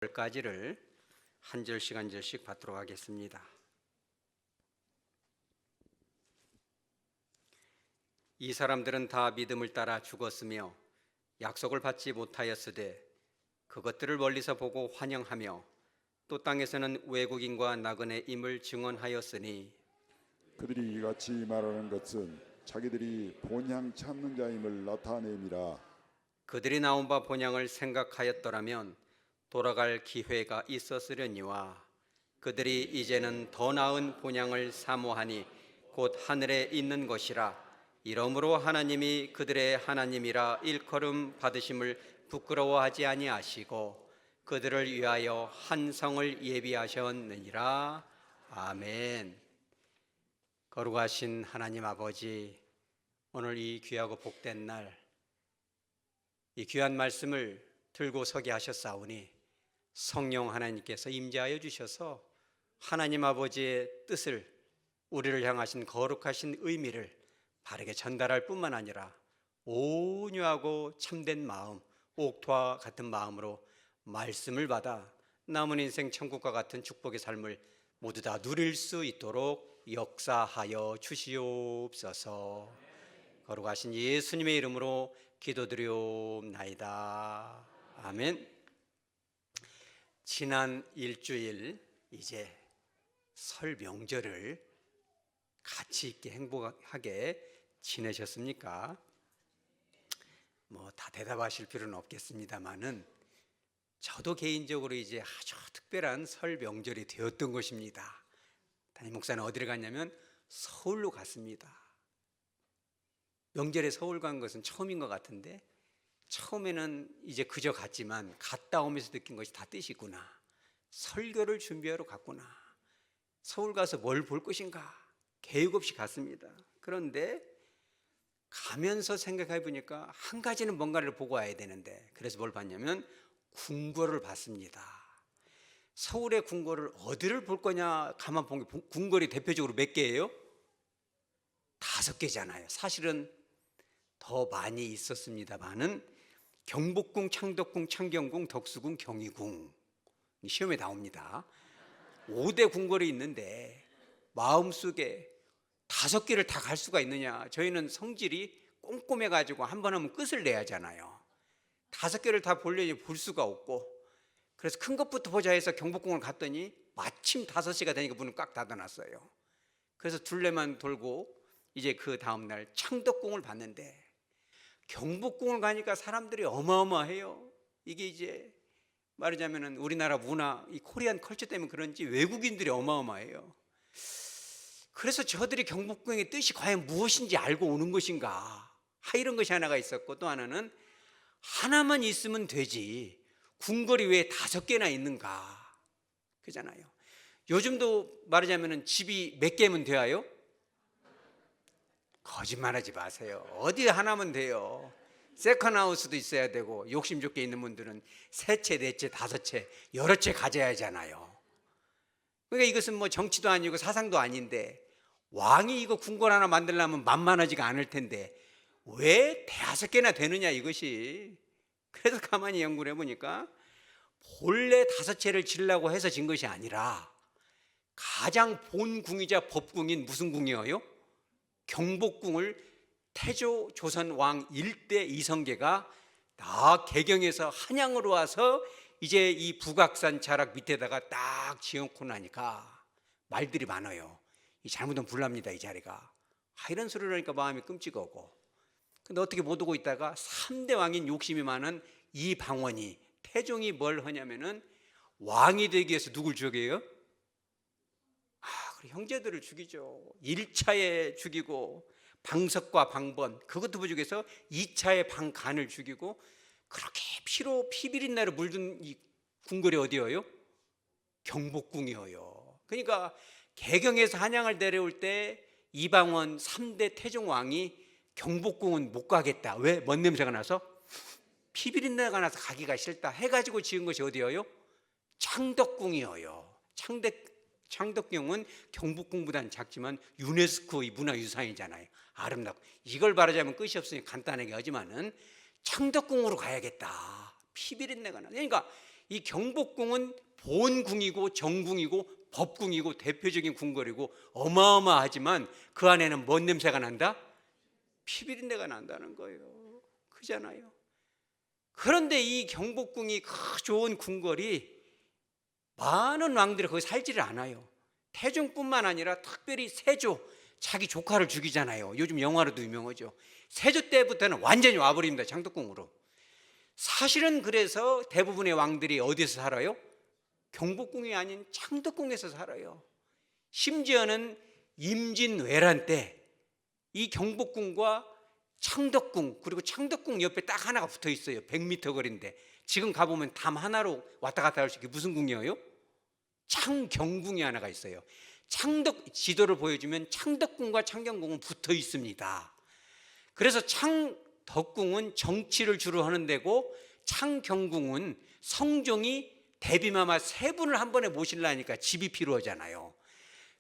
까지를 한 절씩 한 절씩 받도록 하겠습니다. 이 사람들은 다 믿음을 따라 죽었으며 약속을 받지 못하였으되 그것들을 멀리서 보고 환영하며 또 땅에서는 외국인과 나그네 임을 증언하였으니 그들이 이같이 말하는 것은 자기들이 본향 찾는 자임을 나타냄이라. 그들이 나온 바 본향을 생각하였더라면 돌아갈 기회가 있었으려니와 그들이 이제는 더 나은 본향을 사모하니 곧 하늘에 있는 것이라. 이러므로 하나님이 그들의 하나님이라 일컬음 받으심을 부끄러워하지 아니하시고 그들을 위하여 한 성을 예비하셨느니라. 아멘. 거룩하신 하나님 아버지, 오늘 이 귀하고 복된 날, 이 귀한 말씀을 들고 서게 하셨사오니 성령 하나님께서 임재하여 주셔서 하나님 아버지의 뜻을, 우리를 향하신 거룩하신 의미를 바르게 전달할 뿐만 아니라 온유하고 참된 마음, 옥토와 같은 마음으로 말씀을 받아 남은 인생 천국과 같은 축복의 삶을 모두 다 누릴 수 있도록 역사하여 주시옵소서. 거룩하신 예수님의 이름으로 기도드리옵나이다. 아멘. 지난 일주일 이제 설 명절을 가치 있게 행복하게 지내셨습니까? 뭐 다 대답하실 필요는 없겠습니다만은 저도 개인적으로 이제 아주 특별한 설 명절이 되었던 것입니다. 담임 목사는 어디를 갔냐면 서울로 갔습니다. 명절에 서울 간 것은 처음인 것 같은데 처음에는 이제 그저 갔지만 갔다 오면서 느낀 것이 다 뜻이 있구나. 설교를 준비하러 갔구나. 서울 가서 뭘 볼 것인가 계획 없이 갔습니다. 그런데 가면서 생각해 보니까 한 가지는 뭔가를 보고 와야 되는데, 그래서 뭘 봤냐면 궁궐을 봤습니다. 서울의 궁궐을 어디를 볼 거냐 가만 본 게, 궁궐이 대표적으로 몇 개예요? 5개잖아요. 사실은 더 많이 있었습니다만은 경복궁, 창덕궁, 창경궁, 덕수궁, 경희궁, 시험에 나옵니다. 5대 궁궐이 있는데 마음속에 5개를 다 갈 수가 있느냐. 저희는 성질이 꼼꼼해가지고 한 번 하면 끝을 내야 하잖아요. 5개를 다 보려니 볼 수가 없고, 그래서 큰 것부터 보자 해서 경복궁을 갔더니 마침 5시가 되니까 문을 꽉 닫아놨어요. 그래서 둘레만 돌고 이제 그 다음날 창덕궁을 봤는데, 경복궁을 가니까 사람들이 어마어마해요. 이게 이제 말하자면 우리나라 문화, 이 코리안 컬처 때문에 그런지 외국인들이 어마어마해요. 그래서 저들이 경복궁의 뜻이 과연 무엇인지 알고 오는 것인가, 이런 것이 하나가 있었고, 또 하나는 하나만 있으면 되지 궁궐이 왜 5개나 있는가, 그잖아요. 요즘도 말하자면 집이 몇 개면 돼요? 거짓말하지 마세요. 어디 하나면 돼요. 세컨하우스도 있어야 되고, 욕심 좋게 있는 분들은 3채, 4채, 5채, 여러 채 가져야 하잖아요. 그러니까 이것은 뭐 정치도 아니고 사상도 아닌데, 왕이 이거 궁궐 하나 만들려면 만만하지가 않을 텐데 왜 5개나 되느냐 이것이. 그래서 가만히 연구를 해보니까 본래 5채를 지으려고 해서 진 것이 아니라 가장 본 궁이자 법궁인 무슨 궁이에요? 경복궁을 태조 조선 왕 1대 이성계가 다 개경에서 한양으로 와서 이제 이 북악산 자락 밑에다가 딱 지어놓고 나니까 말들이 많아요. 이 잘못하면 불납니다, 이 자리가. 이런 소리를 하니까 마음이 끔찍하고. 근데 어떻게 못 오고 있다가 3대 왕인 욕심이 많은 이 방원이, 태종이 뭘 하냐면은 왕이 되기 위해서 누굴 죽여요? 형제들을 죽이죠. 1차에 죽이고 방석과 방번, 그것도 부족해서 2차에 방간을 죽이고, 그렇게 피로 피비린내로 물든 이 궁궐이 어디예요? 경복궁이에요. 그러니까 개경에서 한양을 내려올 때 이방원 3대 태종왕이 경복궁은 못 가겠다. 왜? 뭔 냄새가 나서? 피비린내가 나서 가기가 싫다 해가지고 지은 것이 어디예요? 창덕궁이에요. 창덕궁은 경복궁보다는 작지만 유네스코 문화유산이잖아요. 아름답고. 이걸 말하자면 끝이 없으니 간단하게 하지만은 창덕궁으로 가야겠다. 피비린내가 나. 그러니까 이 경복궁은 본궁이고 정궁이고 법궁이고 대표적인 궁궐이고 어마어마하지만 그 안에는 뭔 냄새가 난다? 피비린내가 난다는 거예요. 그잖아요. 그런데 이 경복궁이 그 좋은 궁궐이 많은 왕들이 거기 살지를 않아요. 태종뿐만 아니라 특별히 세조, 자기 조카를 죽이잖아요. 요즘 영화로도 유명하죠. 세조 때부터는 완전히 와버립니다. 창덕궁으로. 사실은 그래서 대부분의 왕들이 어디서 살아요? 경복궁이 아닌 창덕궁에서 살아요. 심지어는 임진왜란 때 이 경복궁과 창덕궁, 그리고 창덕궁 옆에 딱 하나가 붙어 있어요. 100m 거리인데 지금 가보면 담 하나로 왔다 갔다 할 수 있게 무슨 궁이에요? 창경궁이 하나가 있어요. 창덕 지도를 보여주면 창덕궁과 창경궁은 붙어 있습니다. 그래서 창덕궁은 정치를 주로 하는 데고 창경궁은 성종이 대비마마 3분을 한 번에 모시려니까 집이 필요하잖아요.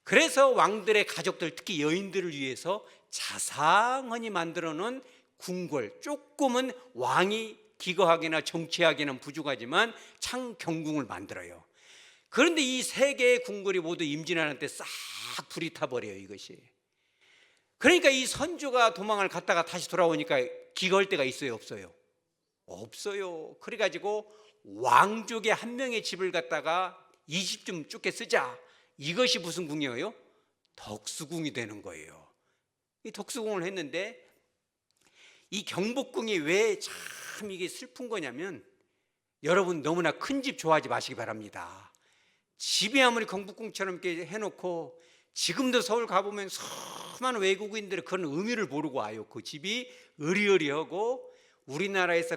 그래서 왕들의 가족들, 특히 여인들을 위해서 자상하니 만들어 놓은 궁궐, 조금은 왕이 기거하기나 정치하기는 부족하지만 창경궁을 만들어요. 그런데 이 3개의 궁궐이 모두 임진왜란 때 싹 불이 타버려요. 이것이. 그러니까 이 선조가 도망을 갔다가 다시 돌아오니까 기거할 때가 있어요, 없어요? 없어요. 그래가지고 왕족의 한 명의 집을 갖다가 이 집 좀 좁게 쓰자. 이것이 무슨 궁이에요? 덕수궁이 되는 거예요. 이 덕수궁을 했는데 이 경복궁이 왜 참 이게 슬픈 거냐면, 여러분 너무나 큰 집 좋아하지 마시기 바랍니다. 집이 아무리 경복궁처럼 이렇게 해놓고 지금도 서울 가보면 수많은 외국인들이 그런 의미를 모르고 와요. 그 집이 으리으리하고 우리나라에서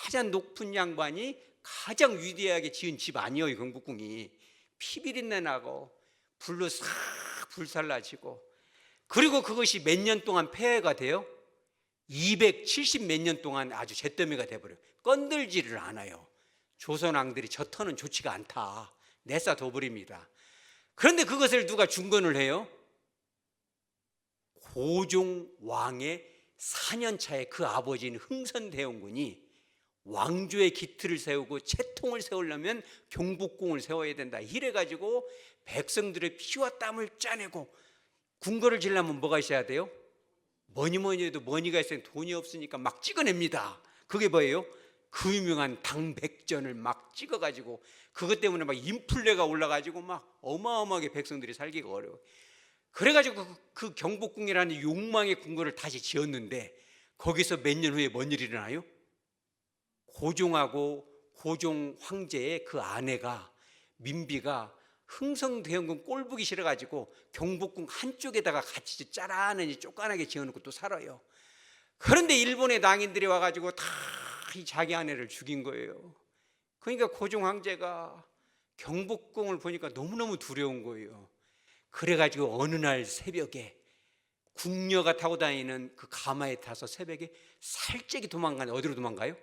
가장 높은 양반이 가장 위대하게 지은 집 아니에요. 이 경복궁이 피비린내 나고 불로 싹 불살라지고, 그리고 그것이 몇 년 동안 폐해가 돼요. 270 몇 년 동안 아주 잿더미가 돼버려요. 건들지를 않아요. 조선왕들이 저 터는 좋지가 않다, 내싸둬버립니다. 그런데 그것을 누가 중건을 해요? 고종 왕의 4년차에 그 아버지인 흥선대원군이 왕조의 기틀을 세우고 채통을 세우려면 경복궁을 세워야 된다, 이래가지고 백성들의 피와 땀을 짜내고 궁궐을 지으려면 뭐가 있어야 돼요? 뭐니 해도 머니가 있으면 돈이 없으니까 막 찍어냅니다. 그게 뭐예요? 그 유명한 당백전을 막 찍어가지고 그것 때문에 막 인플레가 올라가지고 막 어마어마하게 백성들이 살기가 어려워요. 그래가지고 그 경복궁이라는 욕망의 궁궐을 다시 지었는데 거기서 몇 년 후에 뭔 일이 일어나요? 고종하고 고종 황제의 그 아내가 민비가 흥성대원군 꼴보기 싫어가지고 경복궁 한쪽에다가 같이 짜란하니 쪼깐하게 지어놓고 또 살아요. 그런데 일본의 낭인들이 와가지고 다 이 자기 아내를 죽인 거예요. 그러니까 고종 황제가 경복궁을 보니까 너무너무 두려운 거예요. 그래가지고 어느 날 새벽에 궁녀가 타고 다니는 그 가마에 타서 새벽에 살짝이 도망가는, 어디로 도망가요?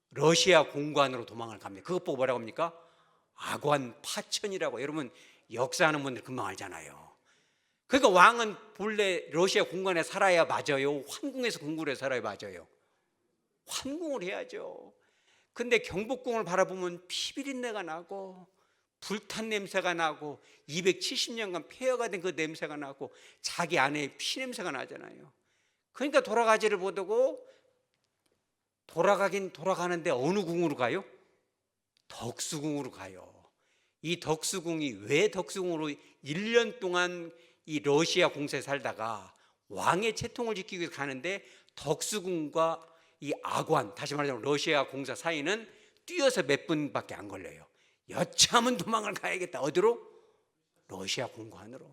러시아 공관으로 도망을 갑니다. 그것 보고 뭐라고 합니까? 악관 파천이라고. 여러분 역사하는 분들 금방 알잖아요. 그러니까 왕은 본래 러시아 공관에 살아야 맞아요? 환궁에서 궁궐에 살아야 맞아요? 환궁을 해야죠. 근데 경복궁을 바라보면 피비린내가 나고 불탄 냄새가 나고 270년간 폐허가 된 그 냄새가 나고 자기 아내의 피 냄새가 나잖아요. 그러니까 돌아가지를 못하고 돌아가긴 돌아가는데 어느 궁으로 가요? 덕수궁으로 가요. 이 덕수궁이 왜 덕수궁으로 1년 동안 이 러시아 공세에 살다가 왕의 채통을 지키기 위해서 가는데 덕수궁과 이 아관, 다시 말하자면 러시아 공사 사이는 뛰어서 몇 분밖에 안 걸려요. 여차하면 도망을 가야겠다. 어디로? 러시아 공관으로.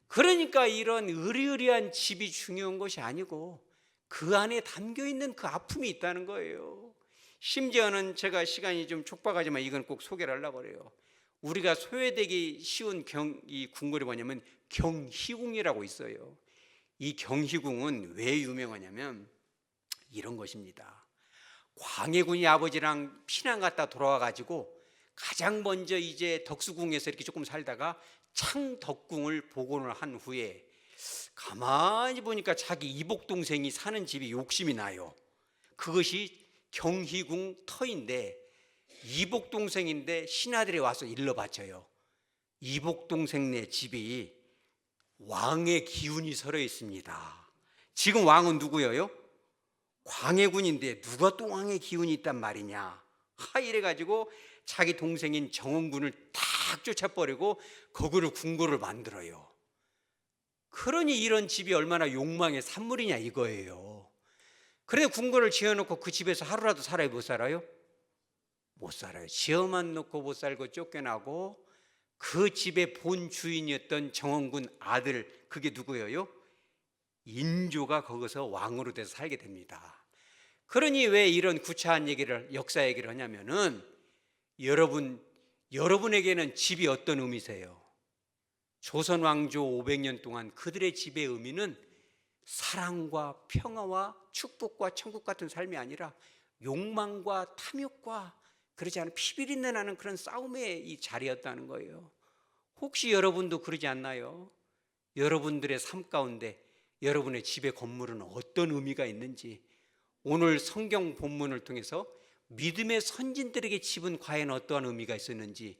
그러니까 이런 으리으리한 집이 중요한 것이 아니고 그 안에 담겨있는 그 아픔이 있다는 거예요. 심지어는 제가 시간이 좀 촉박하지만 이건 꼭 소개를 하려고 그래요. 우리가 소외되기 쉬운 이 궁궐이 뭐냐면 경희궁이라고 있어요. 이 경희궁은 왜 유명하냐면 이런 것입니다. 광해군이 아버지랑 피난 갔다 돌아와가지고 가장 먼저 이제 덕수궁에서 이렇게 조금 살다가 창덕궁을 복원을 한 후에 가만히 보니까 자기 이복 동생이 사는 집이 욕심이 나요. 그것이 경희궁 터인데 이복 동생인데 신하들이 와서 일러 바쳐요. 이복 동생네 집이 왕의 기운이 서려 있습니다. 지금 왕은 누구예요? 광해군인데 누가 또 왕의 기운이 있단 말이냐. 이래가지고 자기 동생인 정원군을 탁 쫓아버리고 거기를 궁궐을 만들어요. 그러니 이런 집이 얼마나 욕망의 산물이냐 이거예요. 그런데 궁궐을 지어놓고 그 집에서 하루라도 살아요? 못 살아요? 못 살아요. 지어만 놓고 못 살고 쫓겨나고, 그 집의 본 주인이었던 정원군 아들, 그게 누구예요? 인조가 거기서 왕으로 돼서 살게 됩니다. 그러니 왜 이런 구차한 얘기를, 역사 얘기를 하냐면은, 여러분에게는 집이 어떤 의미세요? 조선 왕조 500년 동안 그들의 집의 의미는 사랑과 평화와 축복과 천국 같은 삶이 아니라 욕망과 탐욕과 그러지 않은 피비린내 나는 그런 싸움의 이 자리였다는 거예요. 혹시 여러분도 그러지 않나요? 여러분들의 삶 가운데 여러분의 집의 건물은 어떤 의미가 있는지, 오늘 성경 본문을 통해서 믿음의 선진들에게 집은 과연 어떠한 의미가 있었는지,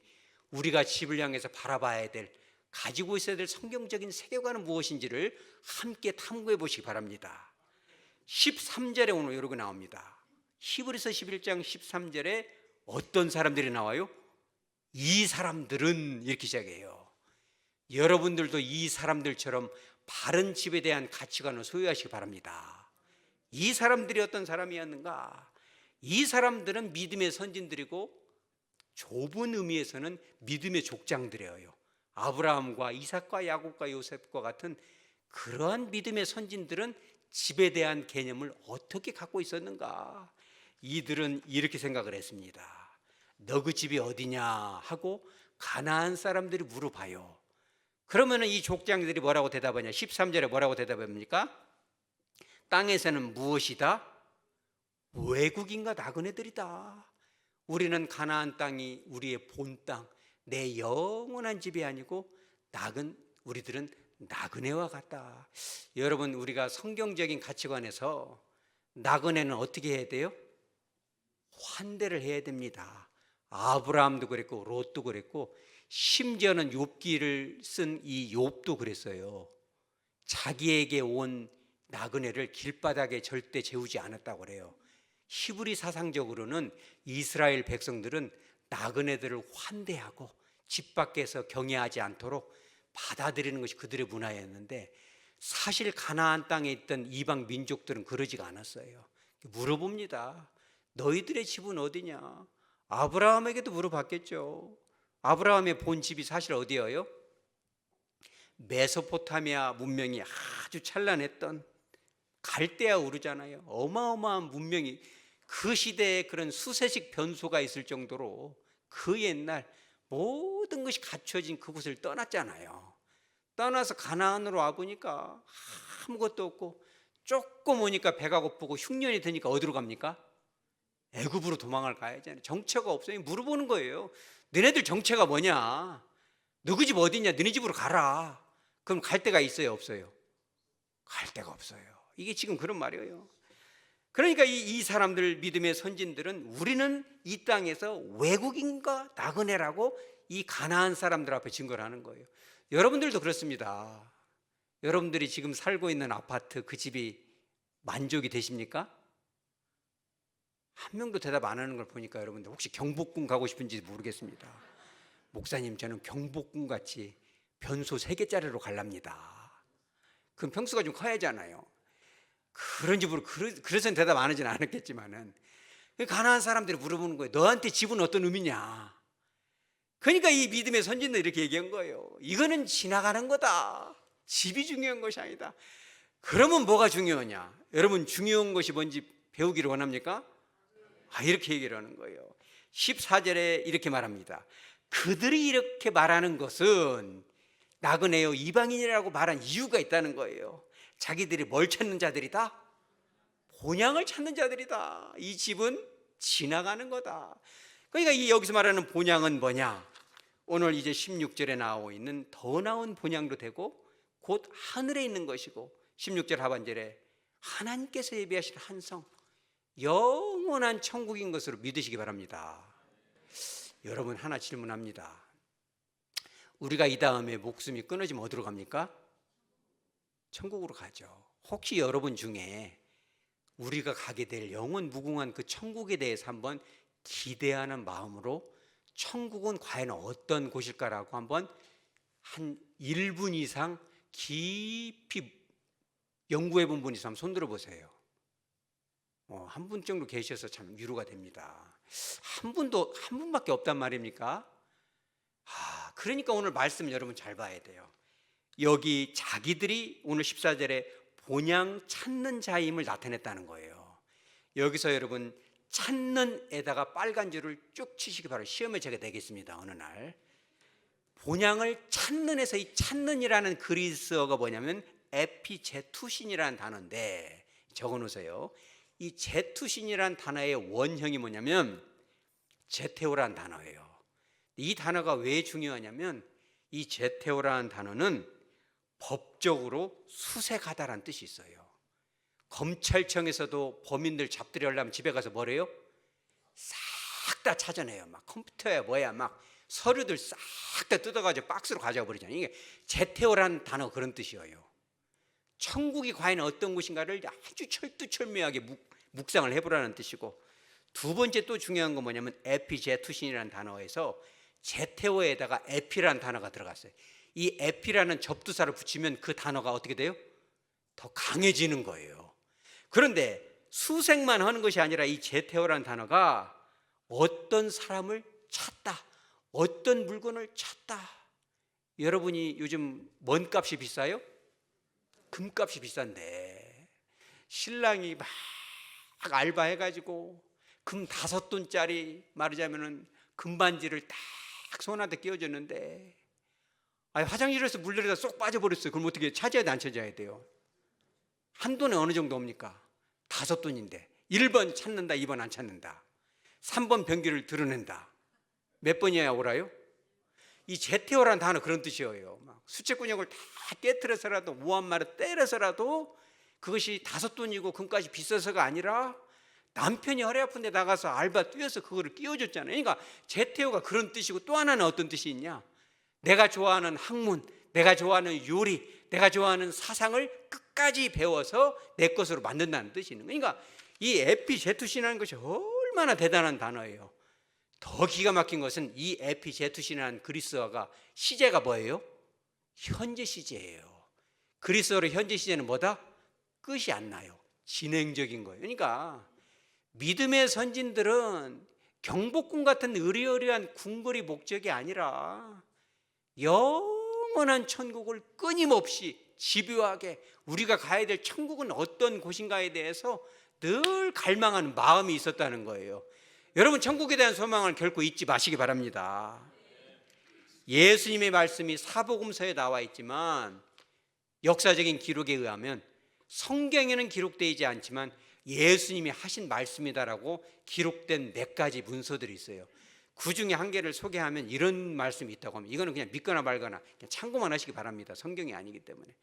우리가 집을 향해서 바라봐야 될, 가지고 있어야 될 성경적인 세계관은 무엇인지를 함께 탐구해 보시기 바랍니다. 13절에 오늘 이렇게 나옵니다. 히브리서 11장 13절에 어떤 사람들이 나와요? 이 사람들은, 이렇게 시작해요. 여러분들도 이 사람들처럼 바른 집에 대한 가치관을 소유하시기 바랍니다. 이 사람들이 어떤 사람이었는가? 이 사람들은 믿음의 선진들이고 좁은 의미에서는 믿음의 족장들이에요. 아브라함과 이삭과 야곱과 요셉과 같은 그러한 믿음의 선진들은 집에 대한 개념을 어떻게 갖고 있었는가? 이들은 이렇게 생각을 했습니다. 너 그 집이 어디냐 하고 가나안 사람들이 물어봐요. 그러면 이 족장들이 뭐라고 대답하냐? 13절에 뭐라고 대답합니까? 땅에서는 무엇이다? 외국인과 나그네들이다. 우리는 가나안 땅이 우리의 본 땅, 내 영원한 집이 아니고 우리들은 나그네와 같다. 여러분, 우리가 성경적인 가치관에서 나그네는 어떻게 해야 돼요? 환대를 해야 됩니다. 아브라함도 그랬고 롯도 그랬고, 심지어는 욥기를 쓴 이 욥도 그랬어요. 자기에게 온 나그네를 길바닥에 절대 재우지 않았다고 그래요. 히브리 사상적으로는 이스라엘 백성들은 나그네들을 환대하고 집 밖에서 경외하지 않도록 받아들이는 것이 그들의 문화였는데, 사실 가나안 땅에 있던 이방 민족들은 그러지가 않았어요. 물어봅니다. 너희들의 집은 어디냐? 아브라함에게도 물어봤겠죠. 아브라함의 본 집이 사실 어디예요? 메소포타미아 문명이 아주 찬란했던 갈대아 우르잖아요. 어마어마한 문명이, 그 시대에 그런 수세식 변소가 있을 정도로 그 옛날 모든 것이 갖춰진 그곳을 떠났잖아요. 떠나서 가나안으로 와보니까 아무것도 없고, 조금 오니까 배가 고프고 흉년이 드니까 어디로 갑니까? 애굽으로 도망을 가야지. 정체가 없어요. 물어보는 거예요. 너네들 정체가 뭐냐? 너희 집 어디냐? 너네 집으로 가라. 그럼 갈 데가 있어요, 없어요? 갈 데가 없어요. 이게 지금 그런 말이에요. 그러니까 이 사람들, 믿음의 선진들은 우리는 이 땅에서 외국인과 나그네라고 이 가나안 사람들 앞에 증거를 하는 거예요. 여러분들도 그렇습니다. 여러분들이 지금 살고 있는 아파트, 그 집이 만족이 되십니까? 한 명도 대답 안 하는 걸 보니까 여러분들 혹시 경복궁 가고 싶은지 모르겠습니다. 목사님, 저는 경복궁 같이 변소 3개짜리로 갈랍니다. 그럼 평수가 좀 커야 하잖아요. 그런 집으로, 그래서는 대답 안 하진 않았겠지만은, 가나안 사람들이 물어보는 거예요. 너한테 집은 어떤 의미냐? 그러니까 이 믿음의 선진도 이렇게 얘기한 거예요. 이거는 지나가는 거다. 집이 중요한 것이 아니다. 그러면 뭐가 중요하냐? 여러분, 중요한 것이 뭔지 배우기를 원합니까? 이렇게 얘기를 하는 거예요. 14절에 이렇게 말합니다. 그들이 이렇게 말하는 것은 나그네요, 이방인이라고 말한 이유가 있다는 거예요. 자기들이 뭘 찾는 자들이다? 본향을 찾는 자들이다. 이 집은 지나가는 거다. 그러니까 여기서 말하는 본향은 뭐냐? 오늘 이제 16절에 나오고 있는 더 나은 본향도 되고 곧 하늘에 있는 것이고, 16절 하반절에 하나님께서 예비하실 한성, 영원한 천국인 것으로 믿으시기 바랍니다. 여러분 하나 질문합니다. 우리가 이 다음에 목숨이 끊어지면 어디로 갑니까? 천국으로 가죠. 혹시 여러분 중에 우리가 가게 될 영원 무궁한 그 천국에 대해서 한번 기대하는 마음으로 천국은 과연 어떤 곳일까라고 한번 한 1분 이상 깊이 연구해 본 분 있으면 손 들어 보세요. 한 분 정도 계셔서 참 위로가 됩니다. 한 분밖에 없단 말입니까? 그러니까 오늘 말씀 여러분 잘 봐야 돼요. 여기 자기들이 오늘 14절에 본향 찾는 자임을 나타냈다는 거예요. 여기서 여러분 찾는에다가 빨간 줄을 쭉 치시기 바라요. 시험에 제가 내겠습니다. 어느 날 본향을 찾는에서 이 찾는이라는 그리스어가 뭐냐면 에피제투신이라는 단어인데 적어놓으세요. 이 제투신이라는 단어의 원형이 뭐냐면 제테오라는 단어예요. 이 단어가 왜 중요하냐면 이 제테오라는 단어는 법적으로 수색하다라는 뜻이 있어요. 검찰청에서도 범인들 잡들이려면 집에 가서 뭐래요? 싹 다 찾아내요. 막 컴퓨터야 뭐야 막 서류들 싹 다 뜯어가지고 박스로 가져가 버리잖아요. 이게 제테오라는 단어 그런 뜻이에요. 천국이 과연 어떤 곳인가를 아주 철두철미하게 묵상을 해보라는 뜻이고, 두 번째 또 중요한 건 뭐냐면 에피제투신이라는 단어에서 제테오에다가 에피라는 단어가 들어갔어요. 이 에피라는 접두사를 붙이면 그 단어가 어떻게 돼요? 더 강해지는 거예요. 그런데 수색만 하는 것이 아니라 이 제테오라는 단어가 어떤 사람을 찾다, 어떤 물건을 찾다. 여러분이 요즘 뭔 값이 비싸요? 금값이 비싼데 신랑이 막 알바해가지고 금 5돈짜리 말하자면은 금반지를 딱 손한테 끼워줬는데 화장실에서 물들여다 쏙 빠져버렸어요. 그럼 어떻게 찾아야 돼, 안 찾아야 돼요? 한돈에 어느 정도 옵니까? 5돈인데 1번 찾는다, 2번 안 찾는다, 3번 변기를 드러낸다. 몇 번이어야 오라요? 이 제테오라는 단어 그런 뜻이에요. 막 수채구녕을 다 깨트려서라도 무한마를 때려서라도 그것이 5돈이고 금까지 비싸서가 아니라 남편이 허리 아픈 데 나가서 알바 뛰어서 그거를 끼워줬잖아요. 그러니까 제테오가 그런 뜻이고, 또 하나는 어떤 뜻이 있냐? 내가 좋아하는 학문, 내가 좋아하는 요리, 내가 좋아하는 사상을 끝까지 배워서 내 것으로 만든다는 뜻이 있는 거예요. 그러니까 이 에피제투신이라는 것이 얼마나 대단한 단어예요. 더 기가 막힌 것은 이 에피제투신이라는 그리스어가 시제가 뭐예요? 현재 시제예요. 그리스어로 현재 시제는 뭐다? 끝이 안 나요. 진행적인 거예요. 그러니까 믿음의 선진들은 경복궁 같은 으리으리한 궁궐이 목적이 아니라 영원한 천국을 끊임없이 집요하게 우리가 가야 될 천국은 어떤 곳인가에 대해서 늘 갈망하는 마음이 있었다는 거예요. 여러분, 천국에 대한 소망을 결코 잊지 마시기 바랍니다. 예수님의 말씀이 사복음서에 나와 있지만 역사적인 기록에 의하면 성경에는 기록되어 있지 않지만 예수님이 하신 말씀이다라고 기록된 몇 가지 문서들이 있어요. 그 중에 한 개를 소개하면 이런 말씀이 있다고 하면 이거는 그냥 믿거나 말거나 그냥 참고만 하시기 바랍니다. 성경이 아니기 때문에.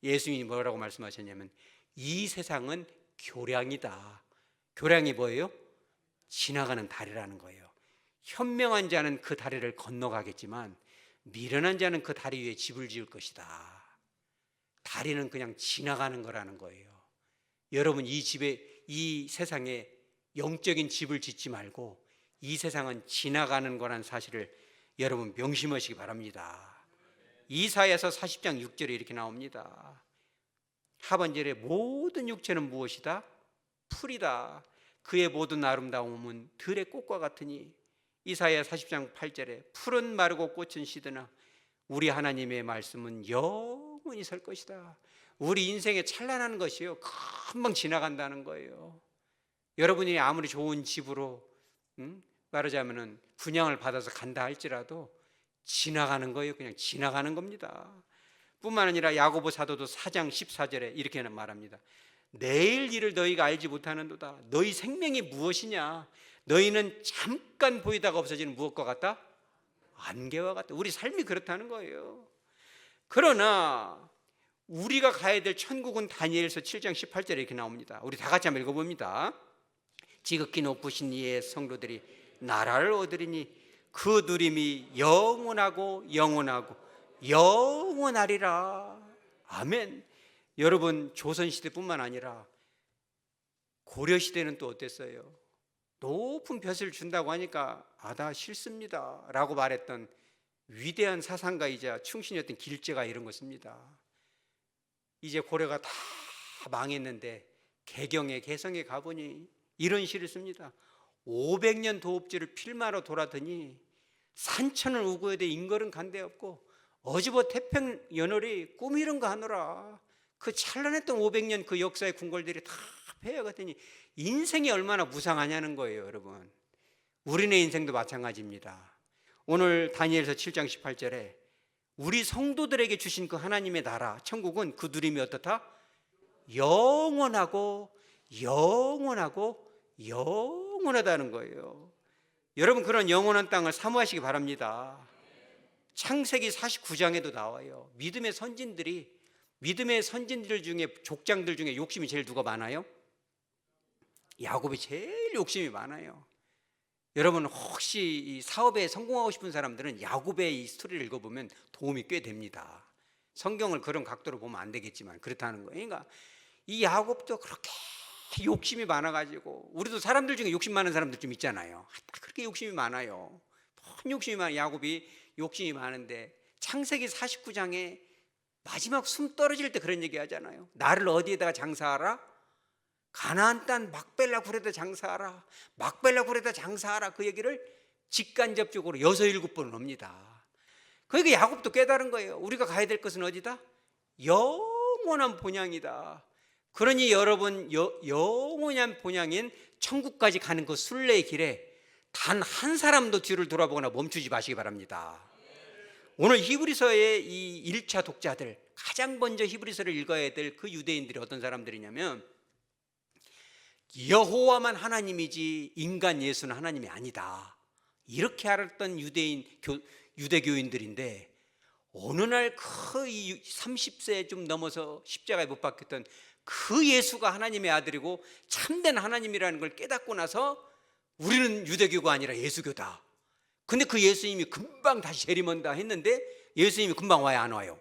예수님이 뭐라고 말씀하셨냐면 이 세상은 교량이다. 교량이 뭐예요? 지나가는 다리라는 거예요. 현명한 자는 그 다리를 건너가겠지만 미련한 자는 그 다리 위에 집을 지을 것이다. 다리는 그냥 지나가는 거라는 거예요. 여러분, 이 세상에 영적인 집을 짓지 말고 이 세상은 지나가는 거란 사실을 여러분 명심하시기 바랍니다. 이사야서 40장 6절에 이렇게 나옵니다. 하반절에 모든 육체는 무엇이다? 풀이다. 그의 모든 아름다움은 들의 꽃과 같으니. 이사야 40장 8절에 풀은 마르고 꽃은 시드나 우리 하나님의 말씀은 영원히 설 것이다. 우리 인생에 찬란한 것이요, 금방 지나간다는 거예요. 여러분이 아무리 좋은 집으로 말하자면은 분양을 받아서 간다 할지라도 지나가는 거예요. 그냥 지나가는 겁니다. 뿐만 아니라 야고보 사도도 4장 14절에 이렇게 말합니다. 내일 일을 너희가 알지 못하는도다. 너희 생명이 무엇이냐? 너희는 잠깐 보이다가 없어지는 무엇과 같다? 안개와 같다. 우리 삶이 그렇다는 거예요. 그러나 우리가 가야 될 천국은 다니엘서 7장 18절에 이렇게 나옵니다. 우리 다 같이 한번 읽어봅니다. 지극히 높으신 이의 성도들이 나라를 얻으리니 그 누림이 영원하고 영원하고 영원하리라. 아멘. 여러분, 조선시대뿐만 아니라 고려시대는 또 어땠어요? 높은 벼슬을 준다고 하니까 나 싫습니다 라고 말했던 위대한 사상가이자 충신이었던 길재가 이런 거 씁니다. 이제 고려가 다 망했는데 개경에 개성에 가보니 이런 시를 씁니다. 500년 도읍지를 필마로 돌아더니 산천을 우고에대 인걸은 간데 없고 어지버 태평연월이 꿈이른가 하노라. 그 찬란했던 500년 그 역사의 궁궐들이 다 패여갔더니 인생이 얼마나 무상하냐는 거예요. 여러분, 우리네 인생도 마찬가지입니다. 오늘 다니엘서 7장 18절에 우리 성도들에게 주신 그 하나님의 나라 천국은 그 누림이 어떻다? 영원하고 영원하고 영원하다는 거예요. 여러분, 그런 영원한 땅을 사모하시기 바랍니다. 창세기 49장에도 나와요. 믿음의 선진들 중에, 족장들 중에 욕심이 제일 누가 많아요? 야곱이 제일 욕심이 많아요. 여러분, 혹시 이 사업에 성공하고 싶은 사람들은 야곱의 이 스토리를 읽어보면 도움이 꽤 됩니다. 성경을 그런 각도로 보면 안 되겠지만 그렇다는 거예요. 그러니까 이 야곱도 그렇게 욕심이 많아가지고, 우리도 사람들 중에 욕심 많은 사람들 좀 있잖아요. 그렇게 욕심이 많아요. 욕심이 많은 야곱이 욕심이 많은데 창세기 49장에 마지막 숨 떨어질 때 그런 얘기 하잖아요. 나를 어디에다가 장사하라? 가나안 땅 막벨라 굴에다 장사하라. 막벨라 굴에다 장사하라. 그 얘기를 직간접적으로 6, 7번을 합니다. 그러니까 야곱도 깨달은 거예요. 우리가 가야 될 것은 어디다? 영원한 본향이다. 그러니 여러분, 영원한 본향인 천국까지 가는 그 순례의 길에 단 한 사람도 뒤를 돌아보거나 멈추지 마시기 바랍니다. 오늘 히브리서의 이 1차 독자들, 가장 먼저 히브리서를 읽어야 될 그 유대인들이 어떤 사람들이냐면 여호와만 하나님이지 인간 예수는 하나님이 아니다, 이렇게 알았던 유대교인들인데, 어느 날 그 30세 좀 넘어서 십자가에 못 박혔던 그 예수가 하나님의 아들이고 참된 하나님이라는 걸 깨닫고 나서 우리는 유대교가 아니라 예수교다. 근데 그 예수님이 금방 다시 재림한다 했는데 예수님이 금방 와요, 안 와요?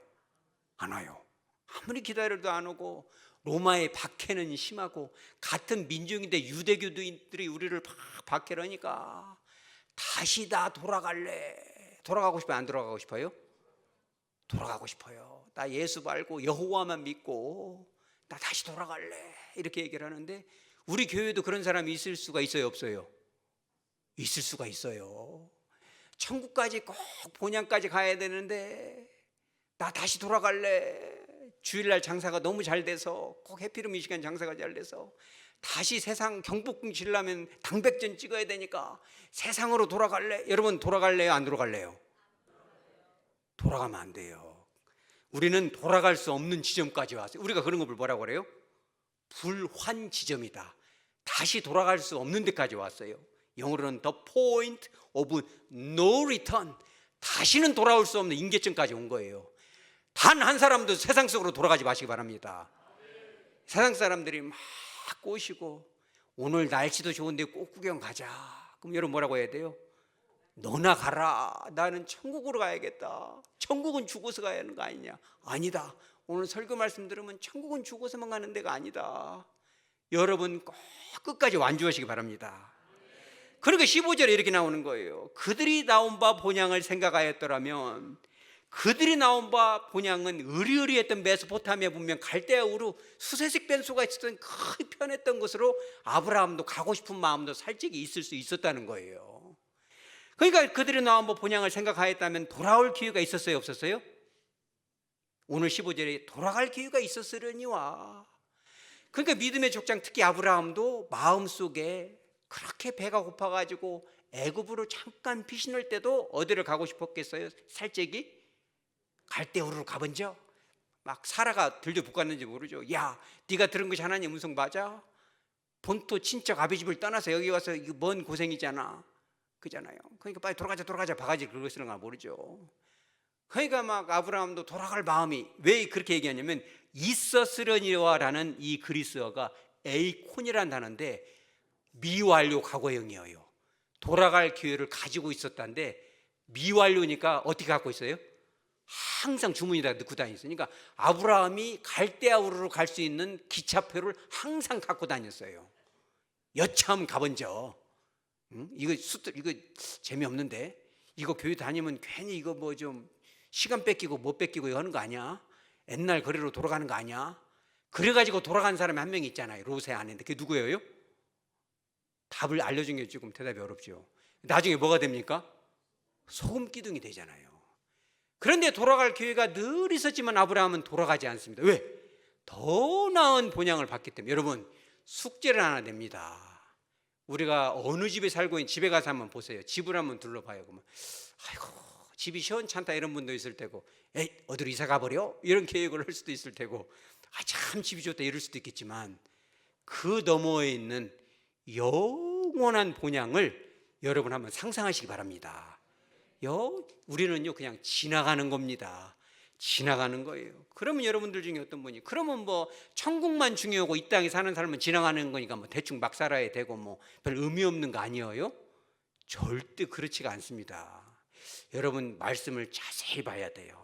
안 와요. 아무리 기다려도 안 오고, 로마의 박해는 심하고, 같은 민족인데 유대교인들이 우리를 박해를 하니까 다시 나 돌아갈래. 돌아가고 싶어요, 안 돌아가고 싶어요? 돌아가고 싶어요. 나 예수 말고 여호와만 믿고 나 다시 돌아갈래, 이렇게 얘기를 하는데, 우리 교회도 그런 사람이 있을 수가 있어요, 없어요? 있을 수가 있어요. 천국까지 꼭 본향까지 가야 되는데 나 다시 돌아갈래. 주일날 장사가 너무 잘 돼서, 꼭 해피룸 이 시간 장사가 잘 돼서 다시 세상 경복궁 지려면 당백전 찍어야 되니까 세상으로 돌아갈래. 여러분, 돌아갈래요, 안 돌아갈래요? 돌아가면 안 돼요. 우리는 돌아갈 수 없는 지점까지 왔어요. 우리가 그런 걸 뭐라고 그래요? 불환 지점이다. 다시 돌아갈 수 없는 데까지 왔어요. 영어로는 the point of no return. 다시는 돌아올 수 없는 임계점까지 온 거예요. 단 한 사람도 세상 속으로 돌아가지 마시기 바랍니다. 세상 사람들이 막 꼬시고 오늘 날씨도 좋은데 꽃 구경 가자. 그럼 여러분 뭐라고 해야 돼요? 너나 가라. 나는 천국으로 가야겠다. 천국은 죽어서 가야 하는 거 아니냐? 아니다. 오늘 설교 말씀 들으면 천국은 죽어서만 가는 데가 아니다. 여러분 꼭 끝까지 완주하시기 바랍니다. 그러니까 15절에 이렇게 나오는 거예요. 그들이 나온 바 본향을 생각하였더라면, 그들이 나온 바 본향은 으리으리했던 메소포타미아 문명 갈대아 우르 수세식 변수가 있었던 그 편했던 곳으로 아브라함도 가고 싶은 마음도 살짝이 있을 수 있었다는 거예요. 그러니까 그들이 나온 바 본향을 생각하였다면 돌아올 기회가 있었어요, 없었어요? 오늘 15절에 돌아갈 기회가 있었으려니와. 그러니까 믿음의 족장, 특히 아브라함도 마음속에 그렇게 배가 고파가지고 애굽으로 잠깐 피신할 때도 어디를 가고 싶었겠어요? 살짝이 갈대우르로 가본 적? 막 사라가 들려 볶았는지 모르죠. 야, 네가 들은 것이 하나님 음성 맞아? 본토 친척 아비 집을 떠나서 여기 와서 이거 뭔 고생이잖아, 그잖아요. 그러니까 빨리 돌아가자 바가지 긁어 쓰는 거 모르죠. 그러니까 막 아브라함도 돌아갈 마음이, 왜 그렇게 얘기하냐면 있었으려니와라는 이 그리스어가 에이콘이라는 단어인데 미완료 과거형이에요. 돌아갈 기회를 가지고 있었다는데 미완료니까 어떻게 갖고 있어요? 항상 주머니에다 넣고 다녔어요. 그러니까 아브라함이 갈대아우르로 갈 수 있는 기차표를 항상 갖고 다녔어요. 여차하면 가본 적. 이거 재미없는데 이거 교회 다니면 괜히 이거 뭐 좀 시간 뺏기고 못 뺏기고 하는 거 아니야? 옛날 거리로 돌아가는 거 아니야? 그래가지고 돌아간 사람이 한 명 있잖아요. 롯의 아내인데 그게 누구예요? 답을 알려준 게 조금 대답이 어렵죠. 나중에 뭐가 됩니까? 소금 기둥이 되잖아요. 그런데 돌아갈 기회가 늘 있었지만 아브라함은 돌아가지 않습니다. 왜? 더 나은 본향을 받기 때문에. 여러분, 숙제를 하나 냅니다. 우리가 어느 집에 살고 있는 집에 가서 한번 보세요. 집을 한번 둘러봐요. 그러면 아이고 집이 시원찮다 이런 분도 있을 테고, 에이 어디로 이사 가버려? 이런 계획을 할 수도 있을 테고, 아 참 집이 좋다 이럴 수도 있겠지만 그 너머에 있는 영원한 본향을 여러분 한번 상상하시기 바랍니다. 우리는요 그냥 지나가는 겁니다. 지나가는 거예요. 그러면 여러분들 중에 어떤 분이 그러면 뭐 천국만 중요하고 이 땅에 사는 삶은 지나가는 거니까 뭐 대충 막 살아야 되고 뭐 별 의미 없는 거 아니에요? 절대 그렇지가 않습니다. 여러분 말씀을 자세히 봐야 돼요.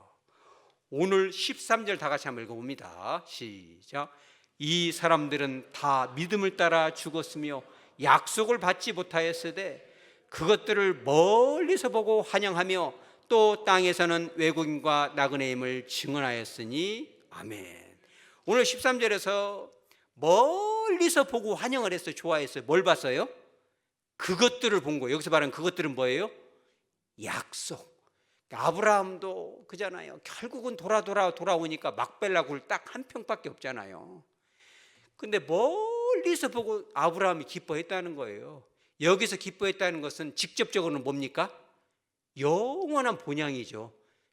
오늘 13절 다 같이 한번 읽어봅니다. 시작. 이 사람들은 다 믿음을 따라 죽었으며 약속을 받지 못하였으되 그것들을 멀리서 보고 환영하며 또 땅에서는 외국인과 나그네임을 증언하였으니 아멘. 오늘 13절에서 멀리서 보고 환영을 했어요. 좋아했어요. 뭘 봤어요? 그것들을 본 거예요. 여기서 말하는 그것들은 뭐예요? 약속. 아브라함도 그잖아요. 결국은 돌아오니까 막벨라 굴 딱 한 평밖에 없잖아요. 근데 멀리서 보고 아브라함이 기뻐했다는 거예요. 여기서 기뻐했다는 것은 직접적으로는 뭡니까? 영원한 본향이죠.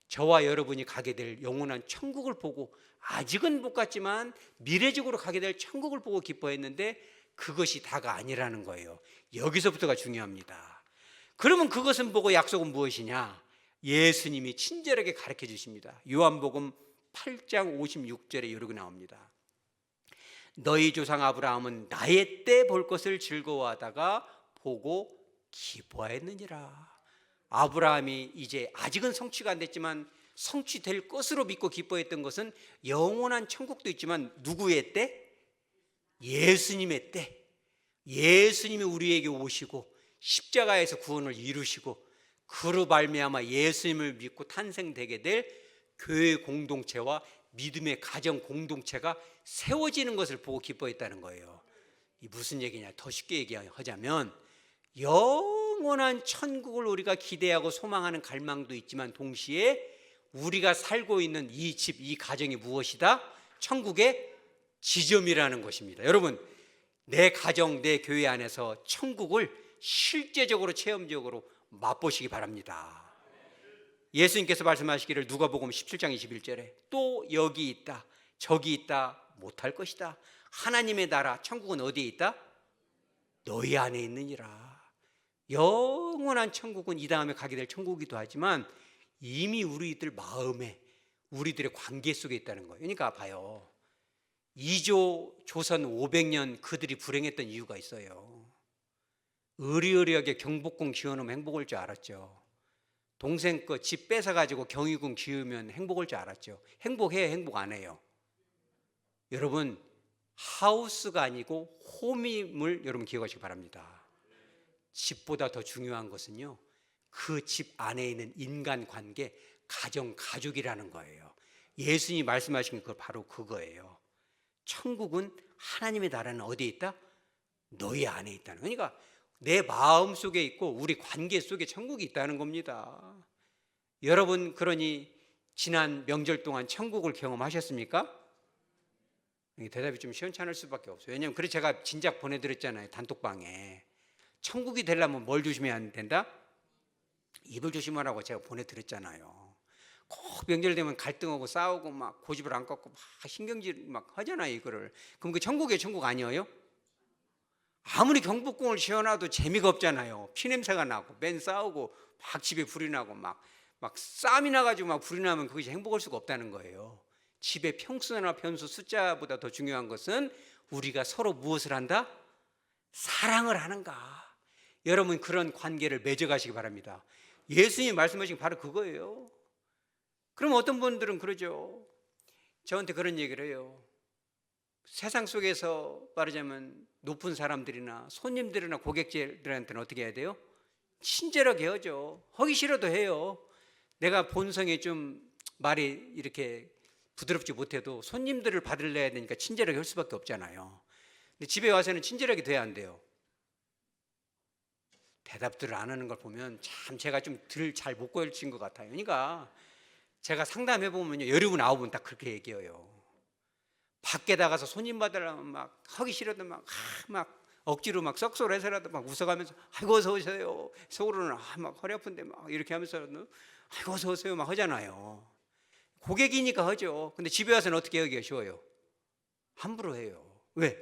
저와 여러분이 가게 될 영원한 천국을 보고, 아직은 못 갔지만 미래적으로 가게 될 천국을 보고 기뻐했는데 그것이 다가 아니라는 거예요. 여기서부터가 중요합니다. 그러면 그것은 보고 약속은 무엇이냐? 예수님이 친절하게 가르쳐 주십니다. 요한복음 8장 56절에 이렇게 나옵니다. 너희 조상 아브라함은 나의 때 볼 것을 즐거워하다가 보고 기뻐했느니라. 아브라함이 이제 아직은 성취가 안 됐지만 성취될 것으로 믿고 기뻐했던 것은 영원한 천국도 있지만 누구의 때? 예수님의 때. 예수님이 우리에게 오시고 십자가에서 구원을 이루시고 그로 말미암아 예수님을 믿고 탄생되게 될 교회 공동체와 믿음의 가정 공동체가 세워지는 것을 보고 기뻐했다는 거예요. 이 무슨 얘기냐? 더 쉽게 얘기하자면 영원한 천국을 우리가 기대하고 소망하는 갈망도 있지만 동시에 우리가 살고 있는 이 집, 이 가정이 무엇이다? 천국의 지점이라는 것입니다. 여러분, 내 가정, 내 교회 안에서 천국을 실제적으로 체험적으로 맛보시기 바랍니다. 예수님께서 말씀하시기를 누가복음 17장 21절에 또 여기 있다 저기 있다 못할 것이다. 하나님의 나라 천국은 어디에 있다? 너희 안에 있느니라. 영원한 천국은 이 다음에 가게 될 천국이기도 하지만 이미 우리들 마음에 우리들의 관계 속에 있다는 거예요. 그러니까 봐요. 2조 조선 500년 그들이 불행했던 이유가 있어요. 의리의리하게 경복궁 지어놓으면 행복할 줄 알았죠. 동생 거 집 뺏어가지고 경희궁 지으면 행복할 줄 알았죠. 행복해요? 행복 안 해요? 여러분, 하우스가 아니고 홈임을 여러분 기억하시기 바랍니다. 집보다 더 중요한 것은요, 그 집 안에 있는 인간관계, 가정, 가족이라는 거예요. 예수님이 말씀하신 게 바로 그거예요. 천국은 하나님의 나라는 어디에 있다? 너희 안에 있다는. 그러니까 내 마음 속에 있고 우리 관계 속에 천국이 있다는 겁니다. 여러분, 그러니 지난 명절 동안 천국을 경험하셨습니까? 대답이 좀 시원찮을 수밖에 없어요. 왜냐하면 그래서 제가 진작 보내드렸잖아요. 단톡방에. 천국이 되려면 뭘 조심해야 된다? 입을 조심하라고 제가 보내드렸잖아요. 꼭 명절 되면 갈등하고 싸우고 막 고집을 안 꺾고 막 신경질 막 하잖아요, 이거를. 그럼 그 천국이에요, 천국 아니에요? 아무리 경복궁을 지어놔도 재미가 없잖아요. 피냄새가 나고 맨 싸우고 막 집에 불이 나고 막 싸움이 나가지고 막 불이 나면 그것이 행복할 수가 없다는 거예요. 집의 평수나 변수 숫자보다 더 중요한 것은 우리가 서로 무엇을 한다? 사랑을 하는가. 여러분 그런 관계를 맺어가시기 바랍니다. 예수님이 말씀하신 게 바로 그거예요. 그럼 어떤 분들은 그러죠. 저한테 그런 얘기를 해요. 세상 속에서 말하자면 높은 사람들이나 손님들이나 고객들한테는 어떻게 해야 돼요? 친절하게 하죠. 하기 싫어도 해요. 내가 본성에 좀 말이 이렇게 부드럽지 못해도 손님들을 받으려야 되니까 친절하게 할 수밖에 없잖아요. 근데 집에 와서는 친절하게 돼야 안 돼요. 대답들을 안 하는 걸 보면 참 제가 좀 덜 잘 못 가르친 것 같아요. 그러니까 제가 상담해 보면요, 10분 9분 딱 그렇게 얘기해요. 밖에 나가서 손님 받으려면 막 하기 싫어도 막 억지로 막 썩소리 해서라도 막 웃어가면서 아이고 어서 오세요. 속으로는 막 허리 아픈데 막 이렇게 하면서라도 아이고 어서 오세요 막 하잖아요. 고객이니까 하죠. 근데 집에 와서는 어떻게 하기가 쉬워요? 함부로 해요. 왜?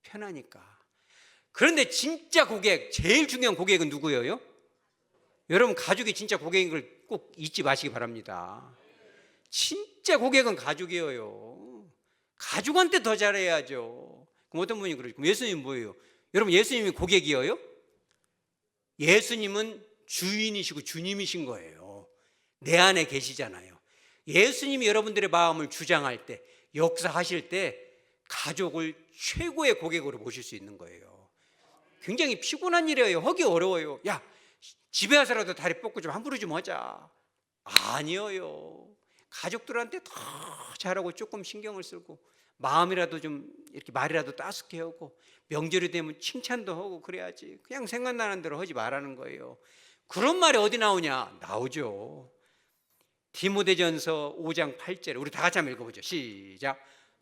편하니까. 그런데 진짜 고객, 제일 중요한 고객은 누구예요? 여러분 가족이 진짜 고객인 걸 꼭 잊지 마시기 바랍니다. 진짜 고객은 가족이에요. 가족한테 더 잘해야죠. 그럼 어떤 분이 그러죠? 그럼 예수님은 뭐예요? 여러분 예수님이 고객이에요? 예수님은 주인이시고 주님이신 거예요. 내 안에 계시잖아요. 예수님이 여러분들의 마음을 주장할 때, 역사하실 때 가족을 최고의 고객으로 모실 수 있는 거예요. 굉장히 피곤한 일이에요. 하기 어려워요. 야, 집에 와서라도 다리 뻗고 좀 함부로 좀 하자. 아니에요. 가족들한테 더 잘하고 조금 신경을 쓰고 마음이라도 좀 이렇게 말이라도 따숩게 하고 명절이 되면 칭찬도 하고 그래야지. 그냥 생각나는 대로 하지 말라는 거예요. 그런 말이 어디 나오냐? 나오죠. 디모데전서 5장 8절 우리 다 같이 한번 읽어보죠. 시작.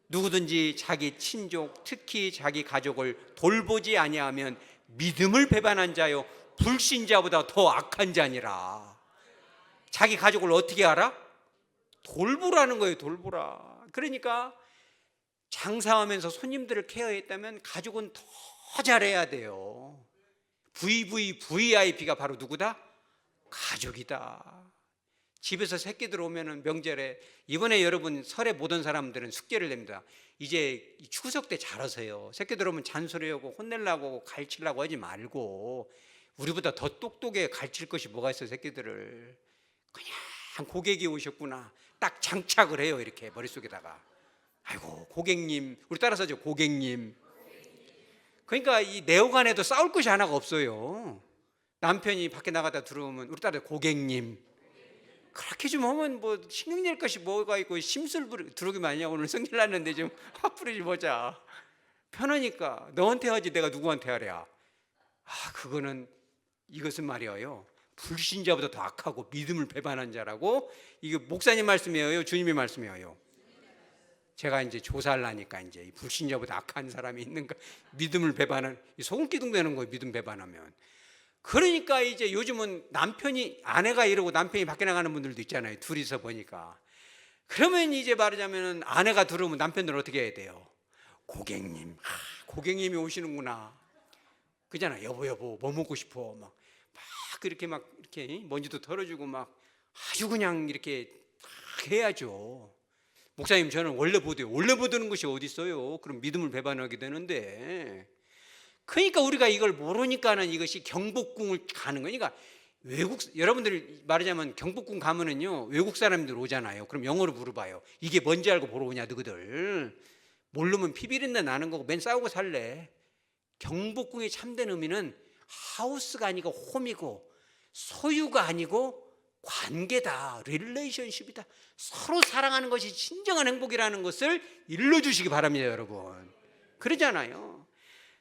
누구든지 자기 친족 특히 자기 가족을 돌보지 아니하면 믿음을 배반한 자요 불신자보다 더 악한 자니라. 자기 가족을 어떻게 알아? 돌보라는 거예요. 돌보라. 그러니까 장사하면서 손님들을 케어했다면 가족은 더 잘해야 돼요. VVIP가 바로 누구다? 가족이다. 집에서 새끼들 오면은 명절에 이번에 여러분 설에 못 온 사람들은 숙제를 냅니다. 이제 추석 때 잘하세요. 새끼들 오면 잔소리하고 혼내려고 하고 갈치려고 하지 말고 우리보다 더 똑똑해 갈칠 것이 뭐가 있어. 새끼들을 그냥 고객이 오셨구나 딱 장착을 해요. 이렇게 머릿속에다가 아이고 고객님 우리 따라서 하죠. 고객님. 그러니까 이 내호간에도 싸울 것이 하나가 없어요. 남편이 밖에 나가다 들어오면 우리 따라서 고객님. 그렇게 좀 하면 뭐 신경 낼 것이 뭐가 있고 심술 들어오기만 하냐. 오늘 성질 났는데 좀 화풀이지 보자. 편하니까 너한테 하지 내가 누구한테 하랴. 그거는 이것은 말이에요. 불신자보다 더 악하고 믿음을 배반한 자라고. 이게 목사님 말씀이에요? 주님의 말씀이에요? 제가 이제 조사를 하니까 이제 불신자보다 악한 사람이 있는가 믿음을 배반한 소금기둥 되는 거예요. 믿음 배반하면. 그러니까 이제 요즘은 아내가 이러고 남편이 밖에 나가는 분들도 있잖아요. 둘이서 보니까. 그러면 이제 말하자면 아내가 들어오면 남편들은 어떻게 해야 돼요? 고객님, 고객님이 오시는구나. 그잖아. 여보 뭐 먹고 싶어? 막 그렇게 막 이렇게 먼지도 털어주고 막 아주 그냥 이렇게 해야죠. 목사님 저는 원래 보드는 것이 어디 있어요? 그럼 믿음을 배반하게 되는데. 그러니까 우리가 이걸 모르니까는 이것이 경복궁을 가는 거니까. 여러분들 말하자면 경복궁 가면은요 외국 사람들 오잖아요. 그럼 영어로 물어봐요. 이게 뭔지 알고 보러 오냐 너희들. 모르면 피비린내 나는 거고 맨 싸우고 살래. 경복궁의 참된 의미는 하우스가 아니고 홈이고 소유가 아니고 관계다. 릴레이션십이다. 서로 사랑하는 것이 진정한 행복이라는 것을 일러주시기 바랍니다. 여러분 그러잖아요.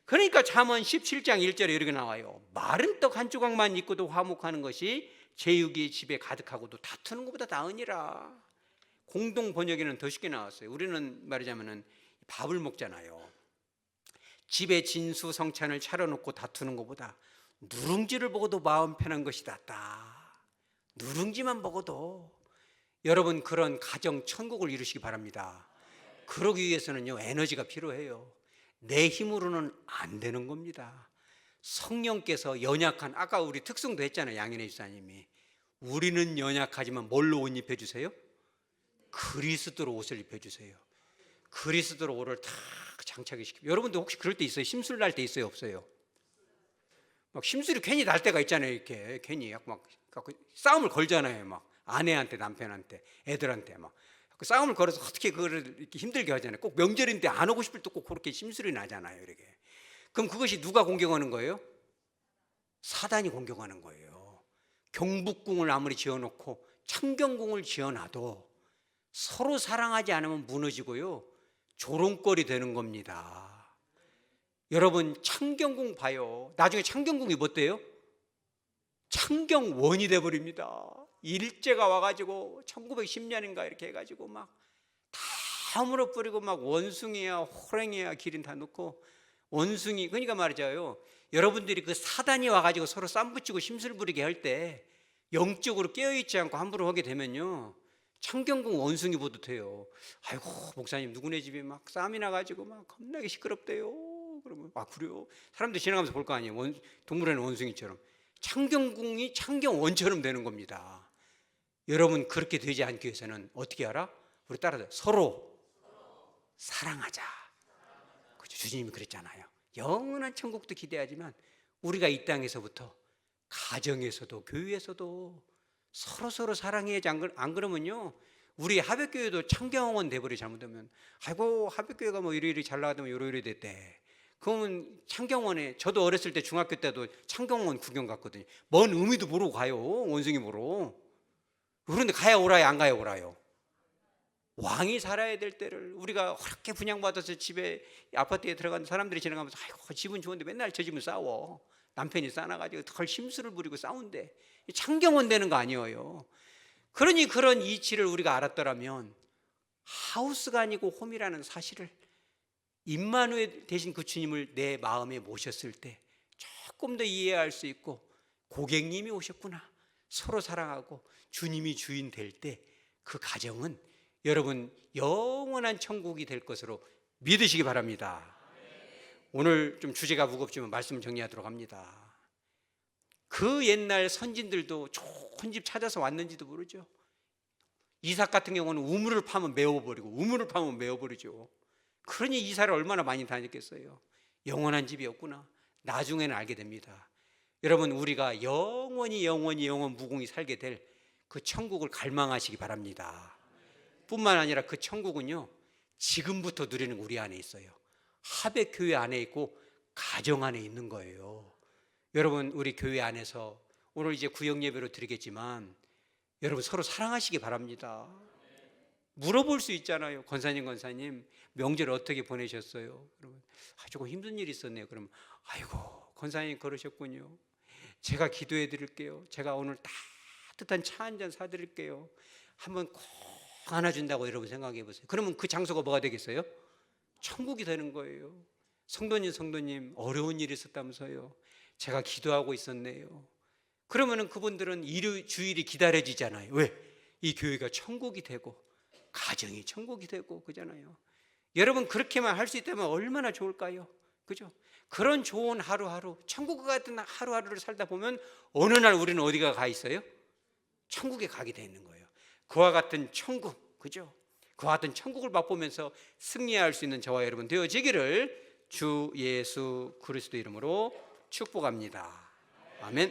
그러니까 잠언 17장 1절에 이렇게 나와요. 마른 떡 한 조각만 있고도 화목하는 것이 제육이 집에 가득하고도 다투는 것보다 나으니라. 공동 번역에는 더 쉽게 나왔어요. 우리는 말하자면 밥을 먹잖아요. 집에 진수성찬을 차려놓고 다투는 것보다 누룽지를 먹어도 마음 편한 것이 낫다. 누룽지만 먹어도. 여러분 그런 가정 천국을 이루시기 바랍니다. 그러기 위해서는요 에너지가 필요해요. 내 힘으로는 안 되는 겁니다. 성령께서 연약한, 아까 우리 특송도 했잖아요. 양현애 집사님이. 우리는 연약하지만 뭘로 옷 입혀주세요? 그리스도로 옷을 입혀주세요. 그리스도로 옷을 탁 장착을 시키고. 여러분도 혹시 그럴 때 있어요? 심술 날 때 있어요? 없어요? 막 심술이 괜히 날 때가 있잖아요. 이렇게 괜히 막 싸움을 걸잖아요. 막 아내한테, 남편한테, 애들한테 막 그 싸움을 걸어서 어떻게 그거를 이렇게 힘들게 하잖아요. 꼭 명절인데 안 오고 싶을 때 꼭 그렇게 심술이 나잖아요. 이렇게. 그럼 그것이 누가 공격하는 거예요? 사단이 공격하는 거예요. 경복궁을 아무리 지어놓고 창경궁을 지어놔도 서로 사랑하지 않으면 무너지고요, 조롱거리 되는 겁니다. 여러분, 창경궁 봐요. 나중에 창경궁이 뭐 돼요? 창경원이 돼버립니다. 일제가 와가지고 1910년인가 이렇게 해가지고 막 다 물어버리고 막 원숭이야 호랭이야 기린 다 넣고 원숭이, 그러니까 말이죠. 여러분들이 그 사단이 와가지고 서로 쌈붙이고 심술 부리게 할 때 영적으로 깨어있지 않고 함부로 하게 되면요, 창경궁 원숭이 보듯 해요. 아이고 목사님 누구네 집에 막 싸움이 나가지고 막 겁나게 시끄럽대요. 그러면 아 그래요? 사람들이 지나가면서 볼 거 아니에요. 동물에는 원숭이처럼. 창경궁이 창경원처럼 되는 겁니다. 여러분, 그렇게 되지 않기 위해서는 어떻게 하라? 우리 따라서 서로 사랑하자. 그렇죠? 주님이 그랬잖아요. 영원한 천국도 기대하지만 우리가 이 땅에서부터 가정에서도 교회에서도 서로 사랑해야지. 안 그러면요, 우리 하백교회도 창경원 돼버려. 잘못하면 아이고 하백교회가 뭐 이러이러 잘 나가더만 이러이러 됐대. 그러면 창경원에, 저도 어렸을 때 중학교 때도 창경원 구경 갔거든요. 뭔 의미도 모르고 가요. 원숭이 보러. 그런데 가야 오라요, 안 가야 오라요? 왕이 살아야 될 때를 우리가 그렇게 분양받아서 집에 아파트에 들어간 사람들이 지나가면서 아이고 집은 좋은데 맨날 저 집은 싸워. 남편이 싸놔가지고 덜 심술을 부리고 싸운대. 창경원 되는 거 아니에요. 그러니 그런 이치를 우리가 알았더라면 하우스가 아니고 홈이라는 사실을, 임마누엘 대신 그 주님을 내 마음에 모셨을 때 조금 더 이해할 수 있고, 고객님이 오셨구나, 서로 사랑하고 주님이 주인 될 때 그 가정은 여러분 영원한 천국이 될 것으로 믿으시기 바랍니다. 오늘 좀 주제가 무겁지만 말씀을 정리하도록 합니다. 그 옛날 선진들도 좋은 집 찾아서 왔는지도 모르죠. 이삭 같은 경우는 우물을 파면 메워버리고 우물을 파면 메워버리죠. 그러니 이사를 얼마나 많이 다녔겠어요. 영원한 집이었구나, 나중에는 알게 됩니다. 여러분, 우리가 영원 무궁히 살게 될 그 천국을 갈망하시기 바랍니다. 뿐만 아니라 그 천국은요, 지금부터 누리는 우리 안에 있어요. 하백교회 안에 있고 가정 안에 있는 거예요. 여러분, 우리 교회 안에서 오늘 이제 구역 예배로 드리겠지만 여러분 서로 사랑하시기 바랍니다. 물어볼 수 있잖아요. 권사님 명절 어떻게 보내셨어요? 그러면 조금 힘든 일이 있었네요. 그러면 아이고 권사님 그러셨군요. 제가 기도해 드릴게요. 제가 오늘 따뜻한 차 한 잔 사드릴게요. 한번 꼭 안아준다고 여러분 생각해 보세요. 그러면 그 장소가 뭐가 되겠어요? 천국이 되는 거예요. 성도님 어려운 일이 있었다면서요. 제가 기도하고 있었네요. 그러면은 그분들은 주일이 기다려지잖아요. 왜? 이 교회가 천국이 되고 가정이 천국이 되고 그잖아요. 여러분, 그렇게만 할 수 있다면 얼마나 좋을까요? 그죠? 그런 좋은 하루하루, 천국 같은 하루하루를 살다 보면 어느 날 우리는 어디가 가 있어요? 천국에 가게 돼 있는 거예요. 그와 같은 천국, 그죠? 그와 같은 천국을 맛보면서 승리할 수 있는 저와 여러분 되어지기를 주 예수 그리스도 이름으로 축복합니다. 아멘.